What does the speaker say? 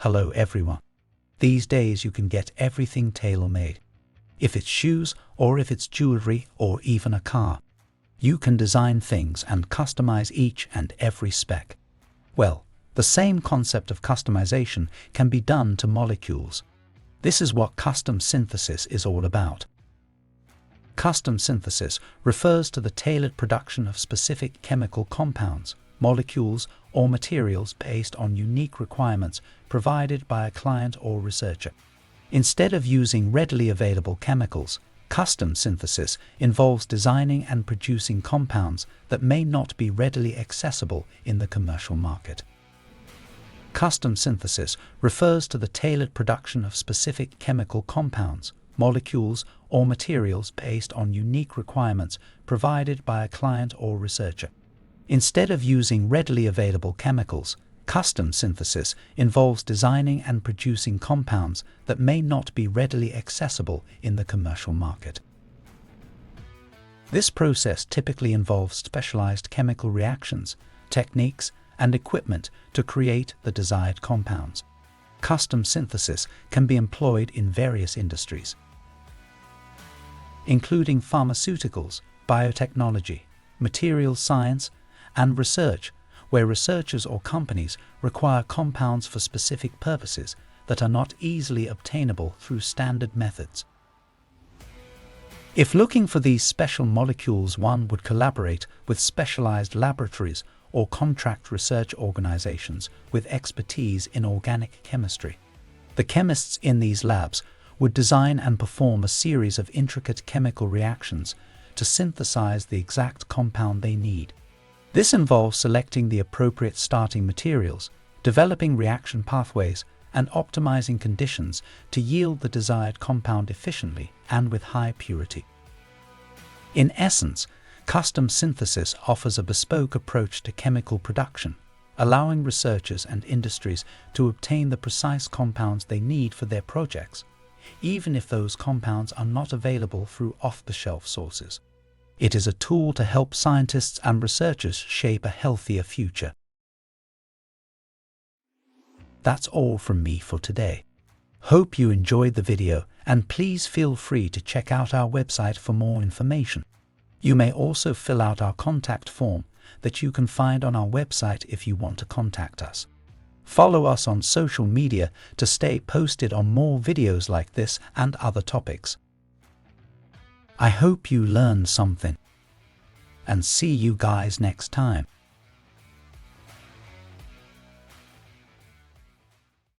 Hello everyone. These days you can get everything tailor-made. If it's shoes, or if it's jewelry, or even a car. You can design things and customize each and every spec. Well, the same concept of customization can be done to molecules. This is what custom synthesis is all about. Custom synthesis refers to the tailored production of specific chemical compounds, molecules, or materials based on unique requirements provided by a client or researcher. Instead of using readily available chemicals, custom synthesis involves designing and producing compounds that may not be readily accessible in the commercial market. Custom synthesis refers to the tailored production of specific chemical compounds, molecules, or materials based on unique requirements provided by a client or researcher. Instead of using readily available chemicals, custom synthesis involves designing and producing compounds that may not be readily accessible in the commercial market. This process typically involves specialized chemical reactions, techniques, and equipment to create the desired compounds. Custom synthesis can be employed in various industries, including pharmaceuticals, biotechnology, materials science, and research, where researchers or companies require compounds for specific purposes that are not easily obtainable through standard methods. If looking for these special molecules, one would collaborate with specialized laboratories or contract research organizations with expertise in organic chemistry. The chemists in these labs would design and perform a series of intricate chemical reactions to synthesize the exact compound they need. This involves selecting the appropriate starting materials, developing reaction pathways, and optimizing conditions to yield the desired compound efficiently and with high purity. In essence, custom synthesis offers a bespoke approach to chemical production, allowing researchers and industries to obtain the precise compounds they need for their projects, even if those compounds are not available through off-the-shelf sources. It is a tool to help scientists and researchers shape a healthier future. That's all from me for today. Hope you enjoyed the video, and please feel free to check out our website for more information. You may also fill out our contact form that you can find on our website if you want to contact us. Follow us on social media to stay posted on more videos like this and other topics. I hope you learned something, and see you guys next time.